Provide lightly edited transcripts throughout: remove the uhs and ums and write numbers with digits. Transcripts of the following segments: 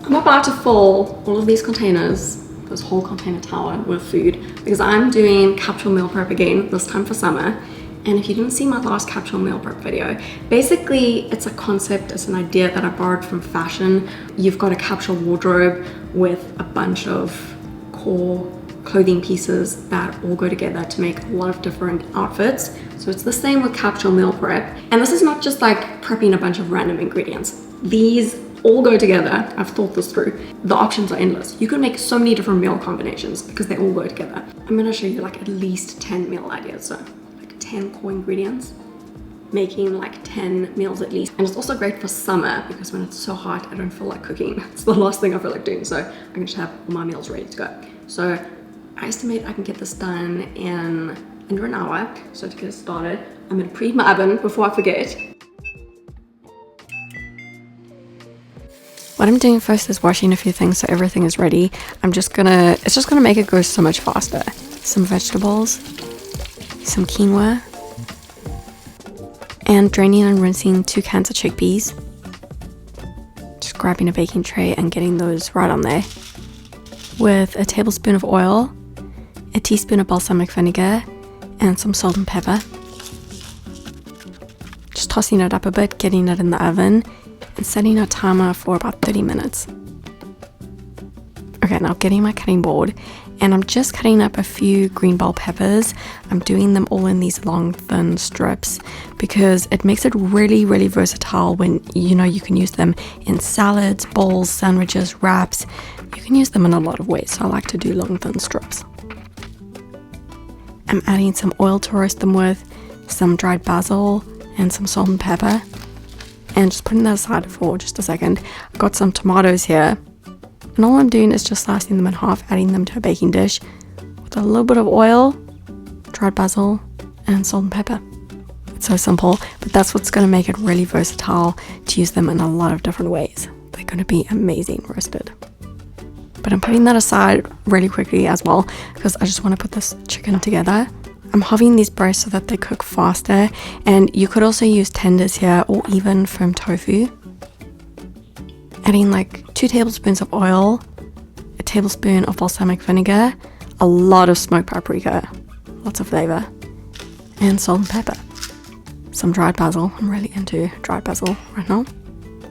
I'm about to fill all of these containers, this whole container tower, with food because I'm doing capsule meal prep again, this time for summer. And if you didn't see my last capsule meal prep video, basically it's a concept, it's an idea that I borrowed from fashion. You've got a capsule wardrobe with a bunch of core clothing pieces that all go together to make a lot of different outfits. So it's the same with capsule meal prep. And this is not just like prepping a bunch of random ingredients. These all go together. I've thought this through. The options are endless. You can make so many different meal combinations because they all go together. I'm gonna show you like at least 10 meal ideas. So like 10 core ingredients, making like 10 meals at least. And it's also great for summer because when it's so hot, I don't feel like cooking. It's the last thing I feel like doing. So I can just have all my meals ready to go. So I estimate I can get this done in under an hour. So to get it started, I'm gonna preheat my oven before I forget. What I'm doing first is washing a few things so everything is ready. it's just gonna make it go so much faster. Some vegetables, some quinoa, and draining and rinsing 2 cans of chickpeas. Just grabbing a baking tray and getting those right on there. With a tablespoon of oil, a teaspoon of balsamic vinegar, and some salt and pepper. Just tossing it up a bit, getting it in the oven, and setting a timer for about 30 minutes. Okay, now getting my cutting board, and I'm just cutting up a few green bell peppers. I'm doing them all in these long, thin strips because it makes it really, really versatile when, you know, you can use them in salads, bowls, sandwiches, wraps. You can use them in a lot of ways, so I like to do long, thin strips. I'm adding some oil to roast them with, some dried basil, and some salt and pepper. And just putting that aside for just a second. I've got some tomatoes here, and all I'm doing is just slicing them in half, adding them to a baking dish with a little bit of oil, dried basil, and salt and pepper. It's so simple, but that's what's going to make it really versatile to use them in a lot of different ways. They're going to be amazing roasted. But I'm putting that aside really quickly as well because I just want to put this chicken together. I'm halving these breasts so that they cook faster, and you could also use tenders here or even firm tofu. Adding like 2 tablespoons of oil, a tablespoon of balsamic vinegar, a lot of smoked paprika, lots of flavor, and salt and pepper. Some dried basil. I'm really into dried basil right now.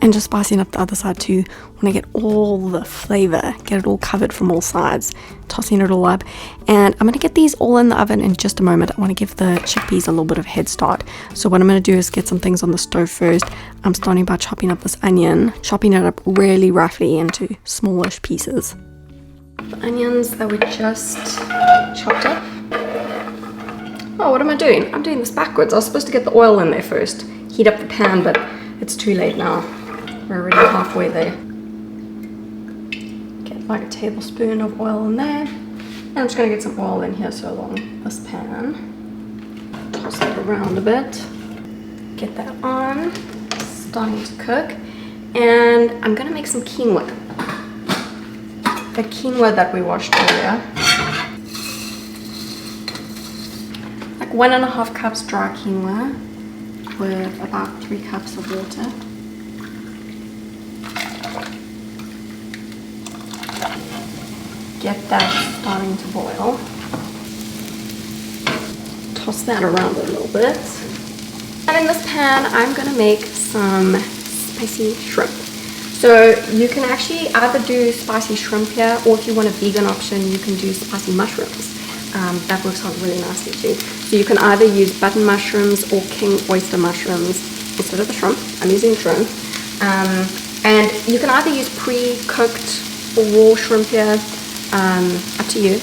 And just spicing up the other side too. When I get all the flavor, get it all covered from all sides, tossing it all up. And I'm going to get these all in the oven in just a moment. I want to give the chickpeas a little bit of a head start. So what I'm going to do is get some things on the stove first. I'm starting by chopping up this onion, chopping it up really roughly into smallish pieces. The onions that we just chopped up. Oh, what am I doing? I'm doing this backwards. I was supposed to get the oil in there first, heat up the pan, but it's too late now. We're already halfway there. Get like a tablespoon of oil in there. And I'm just going to get some oil in here so along this pan. Toss it around a bit. Get that on. It's starting to cook. And I'm going to make some quinoa. The quinoa that we washed earlier. Like 1.5 cups dry quinoa with about 3 cups of water. Get that starting to boil. Toss that around a little bit. And in this pan, I'm gonna make some spicy shrimp. So you can actually either do spicy shrimp here, or if you want a vegan option, you can do spicy mushrooms. That works out really nicely too. So you can either use button mushrooms or king oyster mushrooms instead of the shrimp. I'm using shrimp. And you can either use pre-cooked or raw shrimp here. Up to you.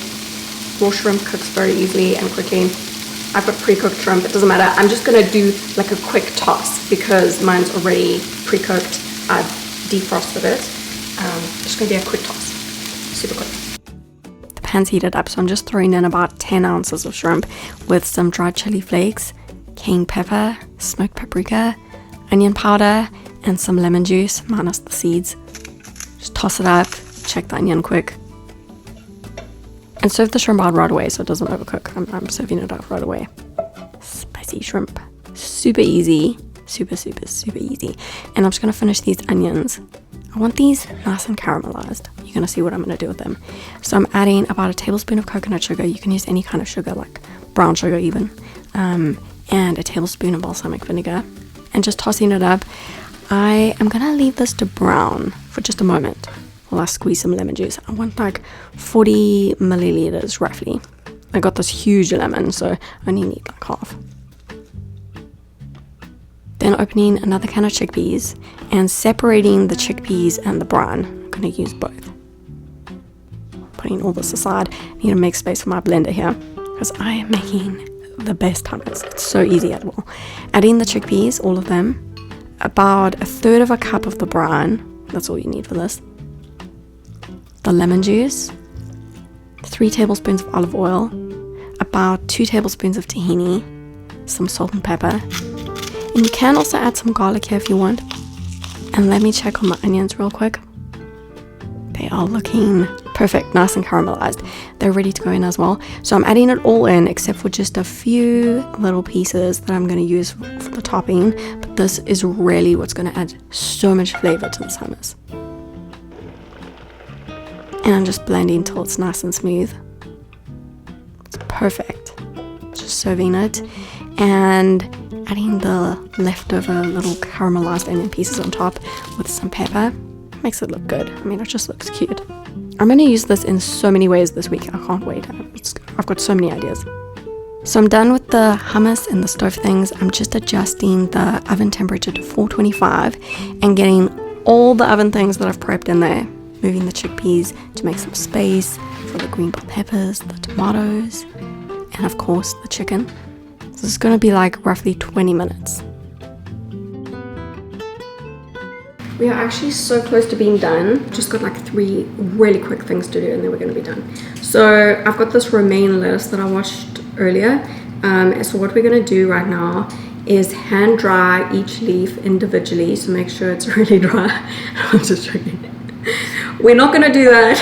Raw shrimp cooks very easily and quickly. I've got pre-cooked shrimp, it doesn't matter. I'm just gonna do like a quick toss because mine's already pre-cooked. I've defrosted it. Just gonna do a quick toss. Super quick. The pan's heated up, so I'm just throwing in about 10 ounces of shrimp with some dried chili flakes, cayenne pepper, smoked paprika, onion powder, and some lemon juice, minus the seeds. Just toss it up, check the onion quick. And serve the shrimp out right away so it doesn't overcook. I'm serving it out right away. Spicy shrimp. Super easy. Super easy. And I'm just going to finish these onions. I want these nice and caramelized. You're gonna see what I'm gonna do with them. So I'm adding about a tablespoon of coconut sugar. You can use any kind of sugar, like brown sugar even, and a tablespoon of balsamic vinegar, and just tossing it up. I am gonna leave this to brown for just a moment while I squeeze some lemon juice. I want like 40 milliliters roughly. I got this huge lemon, so I only need like half. Then opening another can of chickpeas and separating the chickpeas and the bran. I'm going to use both. Putting all this aside. I need to make space for my blender here because I am making the best hummus. It's so easy at all. Adding the chickpeas, all of them. About a third of a cup of the bran. That's all you need for this. The lemon juice. 3 tablespoons of olive oil. About 2 tablespoons of tahini. Some salt and pepper. And you can also add some garlic here if you want. And let me check on my onions real quick. They are looking perfect, nice and caramelized. They're ready to go in as well. So I'm adding it all in except for just a few little pieces that I'm going to use for the topping. But this is really what's going to add so much flavor to this hummus. And I'm just blending till it's nice and smooth. It's perfect. Just serving it and adding the leftover little caramelized onion pieces on top with some pepper. Makes it look good. I mean, it just looks cute. I'm going to use this in so many ways this week. I can't wait. I've got so many ideas. So I'm done with the hummus and the stove things. I'm just adjusting the oven temperature to 425 and getting all the oven things that I've prepped in there. Moving the chickpeas to make some space for the green bell peppers, the tomatoes, and of course the chicken. So it's going to be like roughly 20 minutes. We are actually so close to being done. Just got like 3 really quick things to do and then we're going to be done. So I've got this romaine lettuce that I washed earlier. So what we're going to do right now is hand dry each leaf individually. So make sure it's really dry. I'm just joking. We're not going to do that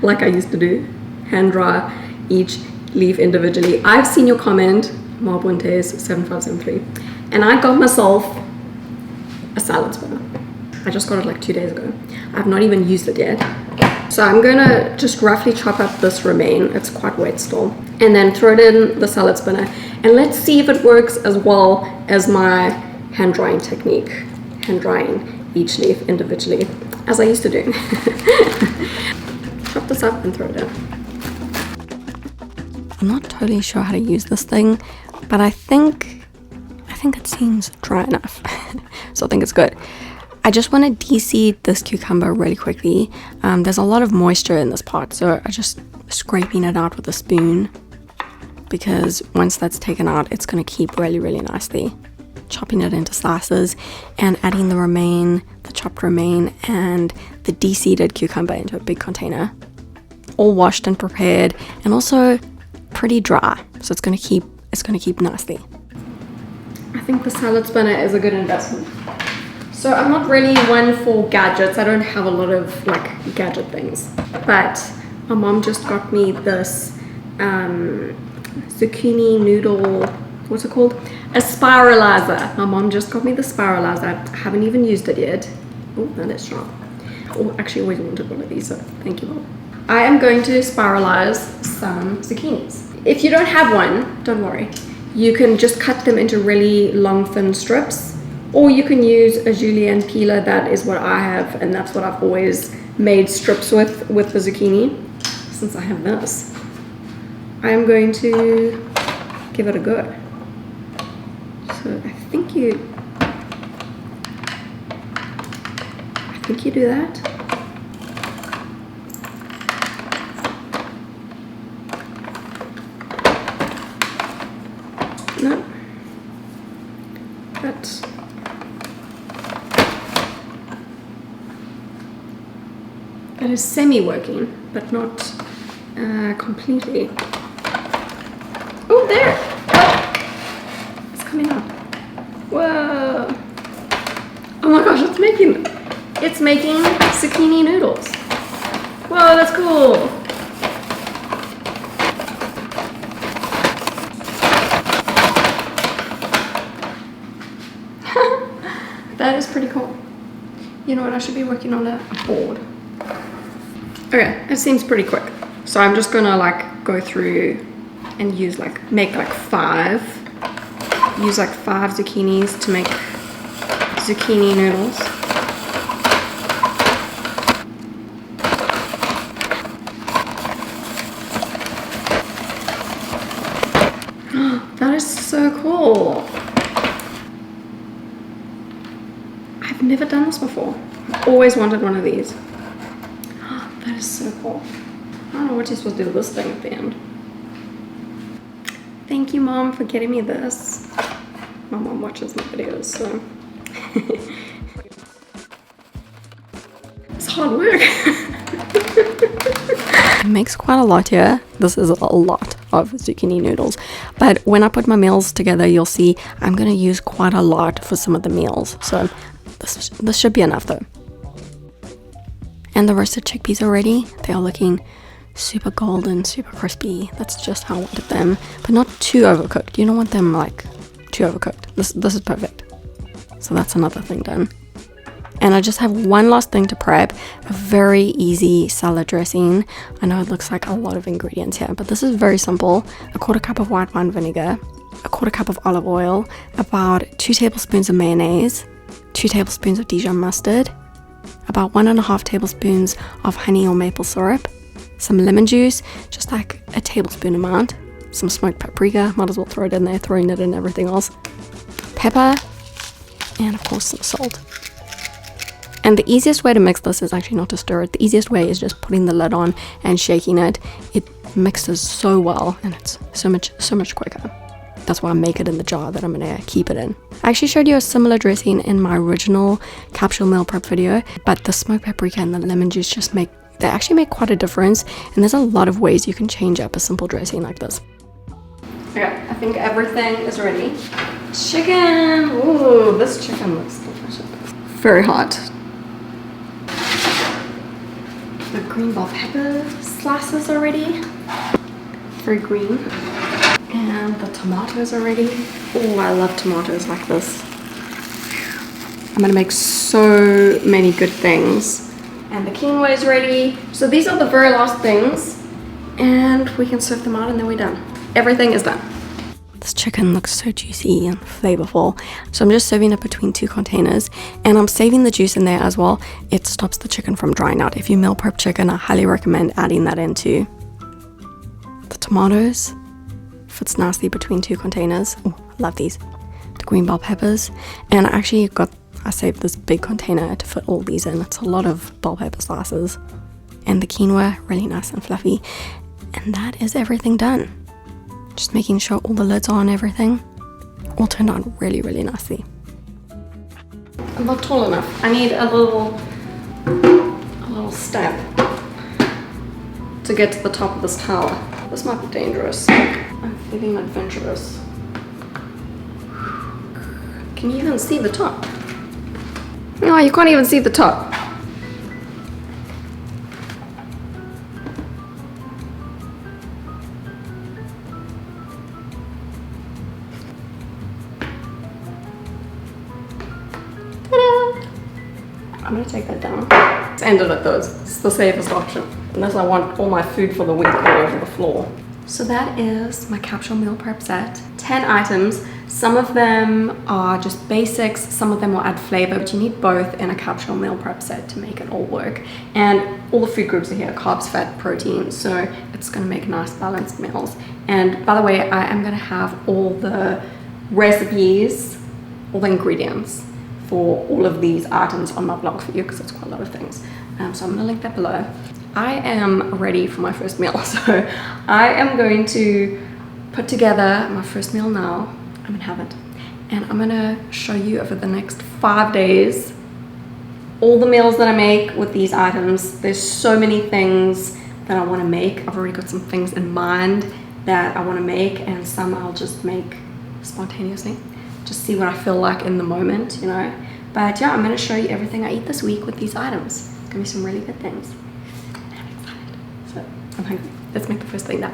like I used to do. Hand dry each leaf individually. I've seen your comment, Marbuentes7573, and I got myself a salad spinner. I just got it like 2 days ago. I've not even used it yet. So I'm gonna just roughly chop up this romaine. It's quite wet still, and then throw it in the salad spinner, and let's see if it works as well as my hand drying technique, hand drying each leaf individually, as I used to do. Chop this up and throw it in. I'm not totally sure how to use this thing, but I think it seems dry enough. So I think it's good. I just want to de-seed this cucumber really quickly. There's a lot of moisture in this part, so I'm just scraping it out with a spoon, because once that's taken out, it's going to keep really, really nicely. Chopping it into slices and adding the chopped romaine and the de-seeded cucumber into a big container. All washed and prepared, and also pretty dry, so it's going to keep nicely. I think the salad spinner is a good investment. So I'm not really one for gadgets. I don't have a lot of like gadget things, but my mom just got me this zucchini noodle, what's it called? A spiralizer. My mom just got me the spiralizer. I haven't even used it yet. Oh, that is strong. Oh, actually always wanted one of these, so thank you, Mom. I am going to spiralize some zucchinis. If you don't have one, don't worry. You can just cut them into really long, thin strips, or you can use a julienne peeler. That is what I have, and that's what I've always made strips with the zucchini. Since I have this, I am going to give it a go. So I think you do that. No, that is semi-working, but not completely. Oh, there! Oh, it's coming out. Whoa! Oh my gosh, it's making zucchini noodles. Whoa, that's cool! That is pretty cool. You know what, I should be working on a board. Okay, it seems pretty quick. So I'm just gonna like go through and use like, make like 5. Use like 5 zucchinis to make zucchini noodles. That is so cool. I've never done this before. I've always wanted one of these. That is so cool. I don't know what you're supposed to do with this thing at the end. Thank you, Mom, for getting me this. My mom watches my videos, so. It's hard work. It makes quite a lot here. This is a lot of zucchini noodles. But when I put my meals together, you'll see I'm going to use quite a lot for some of the meals. So this should be enough though. And the roasted chickpeas are ready. They are looking super golden, super crispy. That's just how I wanted them, but not too overcooked. You don't want them like too overcooked. This is perfect. So that's another thing done. And I just have one last thing to prep, a very easy salad dressing. I know it looks like a lot of ingredients here, but this is very simple. 1/4 cup of white wine vinegar, 1/4 cup of olive oil, about 2 tablespoons of mayonnaise, 2 tablespoons of Dijon mustard, about 1.5 tablespoons of honey or maple syrup, some lemon juice, just like a tablespoon amount, some smoked paprika, might as well throw it in there, throwing it in everything else, pepper, and of course some salt. And the easiest way to mix this is actually not to stir it. The easiest way is just putting the lid on and shaking it. It mixes so well and it's so much quicker. That's why I make it in the jar that I'm gonna keep it in. I actually showed you a similar dressing in my original capsule meal prep video, but the smoked paprika and the lemon juice just they actually make quite a difference, and there's a lot of ways you can change up a simple dressing like this. Okay, I think everything is ready. Chicken! Ooh, this chicken looks delicious. Very hot. The green bell pepper slices are ready. Very green. And the tomatoes are ready. Oh, I love tomatoes like this. I'm gonna make so many good things. And the quinoa is ready. So these are the very last things. And we can serve them out and then we're done. Everything is done. This chicken looks so juicy and flavorful. So I'm just serving it between 2 containers. And I'm saving the juice in there as well. It stops the chicken from drying out. If you meal prep chicken, I highly recommend adding that into the tomatoes. Fits nicely between 2 containers. Oh, I love these. The green bell peppers. And I saved this big container to fit all these in. It's a lot of bell pepper slices. And the quinoa, really nice and fluffy. And that is everything done. Just making sure all the lids are on everything. All turned out really, really nicely. I'm not tall enough. I need a little step to get to the top of this tower. This might be dangerous. I'm feeling adventurous. Can you even see the top? No, you can't even see the top. I'm gonna take that down. Let's end it at those. It's the safest option. Unless I want all my food for the week all over the floor. So that is my capsule meal prep set. 10 items. Some of them are just basics, some of them will add flavor, but you need both in a capsule meal prep set to make it all work. And all the food groups are here, carbs, fat, protein, so it's gonna make nice balanced meals. And by the way, I am gonna have all the recipes, all the ingredients for all of these items on my blog for you, because it's quite a lot of things. So I'm gonna link that below. I am ready for my first meal, so I am going to put together my first meal now. I'm gonna have it, and I'm gonna show you over the next 5 days all the meals that I make with these items. There's so many things that I want to make. I've already got some things in mind that I want to make, and some I'll just make spontaneously, just see what I feel like in the moment, you know. But yeah, I'm gonna show you everything I eat this week with these items. It's gonna be some really good things. I'm excited. So I'm hungry. Let's make the first thing now.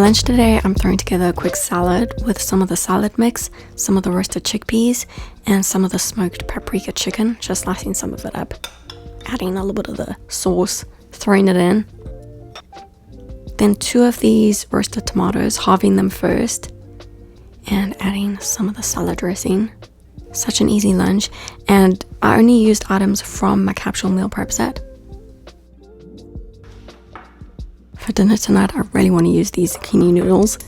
lunch today, I'm throwing together a quick salad with some of the salad mix, some of the roasted chickpeas, and some of the smoked paprika chicken, just slicing some of it up, adding a little bit of the sauce, throwing it in. Then 2 of these roasted tomatoes, halving them first, and adding some of the salad dressing. Such an easy lunch, and I only used items from my capsule meal prep set. For dinner tonight, I really want to use these zucchini noodles.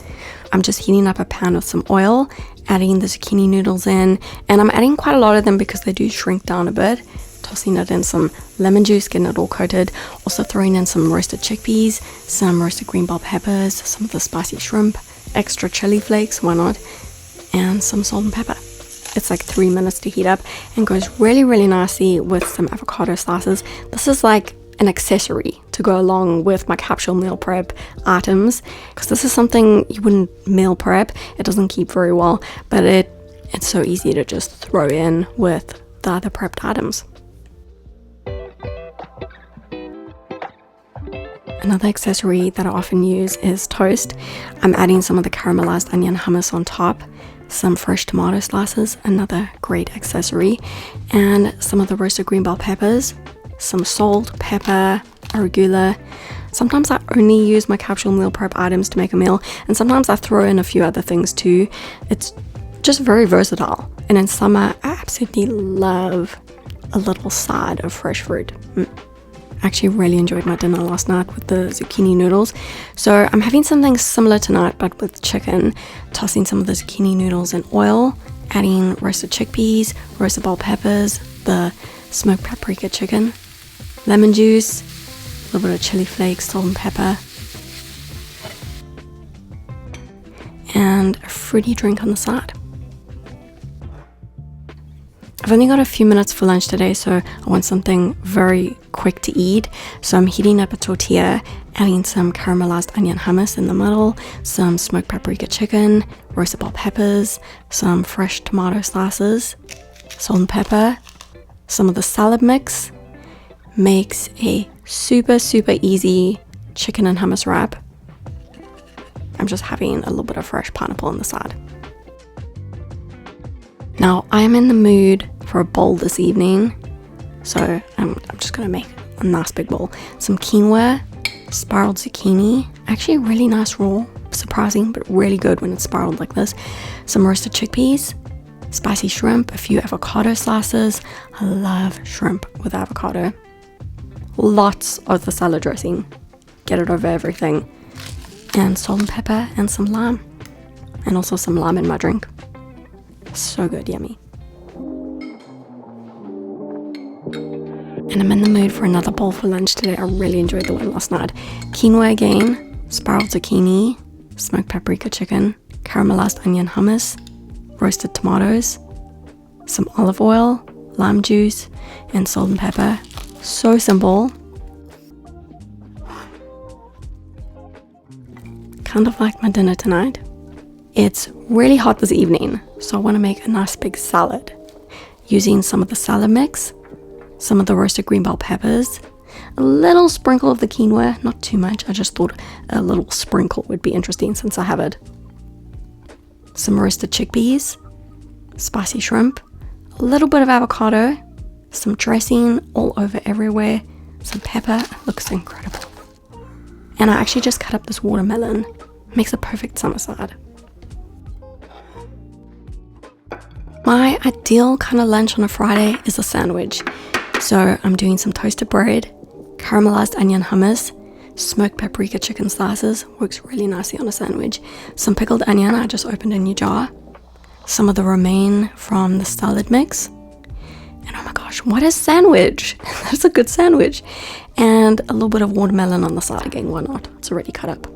I'm just heating up a pan with some oil, adding the zucchini noodles in, and I'm adding quite a lot of them because they do shrink down a bit. Tossing it in some lemon juice, getting it all coated. Also throwing in some roasted chickpeas, some roasted green bell peppers, some of the spicy shrimp, extra chili flakes, why not, and some salt and pepper. It's like 3 minutes to heat up and goes really, really nicely with some avocado slices. This is like an accessory to go along with my capsule meal prep items, because this is something you wouldn't meal prep. It doesn't keep very well, but it's so easy to just throw in with the other prepped items. Another accessory that I often use is toast. I'm adding some of the caramelized onion hummus on top, some fresh tomato slices, another great accessory, and some of the roasted green bell peppers, some salt, pepper, arugula. Sometimes I only use my capsule meal prep items to make a meal, and sometimes I throw in a few other things too. It's just very versatile, and in summer I absolutely love a little side of fresh fruit. I actually really enjoyed my dinner last night with the zucchini noodles, so I'm having something similar tonight but with chicken. Tossing some of the zucchini noodles in oil, adding roasted chickpeas, roasted bell peppers, the smoked paprika chicken, lemon juice, a little bit of chili flakes, salt and pepper, and a fruity drink on the side. I've only got a few minutes for lunch today, so I want something very quick to eat. So I'm heating up a tortilla, adding some caramelized onion hummus in the middle, some smoked paprika chicken, roasted bell peppers, some fresh tomato slices, salt and pepper, some of the salad mix. Makes a super, super easy chicken and hummus wrap. I'm just having a little bit of fresh pineapple on the side. Now, I am in the mood for a bowl this evening, so I'm just going to make a nice big bowl. Some quinoa, spiraled zucchini, actually really nice raw, surprising, but really good when it's spiraled like this. Some roasted chickpeas, spicy shrimp, a few avocado slices. I love shrimp with avocado. Lots of the salad dressing, get it over everything. And salt and pepper and some lime, and also some lime in my drink. So good, yummy. And I'm in the mood for another bowl for lunch today. I really enjoyed the one last night. Quinoa again, spiraled zucchini, smoked paprika chicken, caramelized onion hummus, roasted tomatoes, some olive oil, lime juice, and salt and pepper. So simple. Kind of like my dinner tonight. It's really hot this evening, so I want to make a nice big salad using some of the salad mix, some of the roasted green bell peppers, a little sprinkle of the quinoa, not too much. I just thought a little sprinkle would be interesting since I have it. Some roasted chickpeas, spicy shrimp, a little bit of avocado, some dressing all over everywhere, some pepper. It looks incredible. And I actually just cut up this watermelon. Makes a perfect summer salad. My ideal kind of lunch on a Friday is a sandwich. So I'm doing some toasted bread, caramelized onion hummus, smoked paprika chicken slices, works really nicely on a sandwich, some pickled onion, I just opened a new jar, some of the romaine from the salad mix, and oh my gosh, what a sandwich! That's a good sandwich. And a little bit of watermelon on the side again, why not? It's already cut up.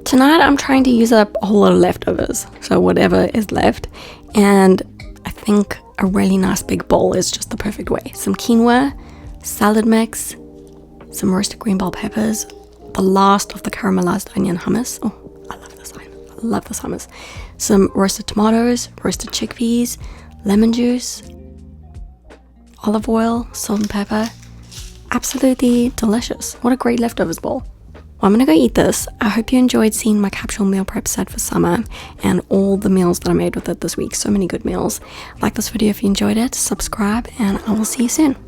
Tonight I'm trying to use up a whole lot of leftovers, so whatever is left, and I think a really nice big bowl is just the perfect way. Some quinoa, salad mix, some roasted green bell peppers, the last of the caramelized onion hummus. Oh, I love this one. I love this hummus. Some roasted tomatoes, roasted chickpeas, lemon juice, olive oil, salt and pepper. Absolutely delicious. What a great leftovers bowl. Well, I'm gonna go eat this. I hope you enjoyed seeing my capsule meal prep set for summer and all the meals that I made with it this week. So many good meals. Like this video if you enjoyed it, subscribe, and I will see you soon.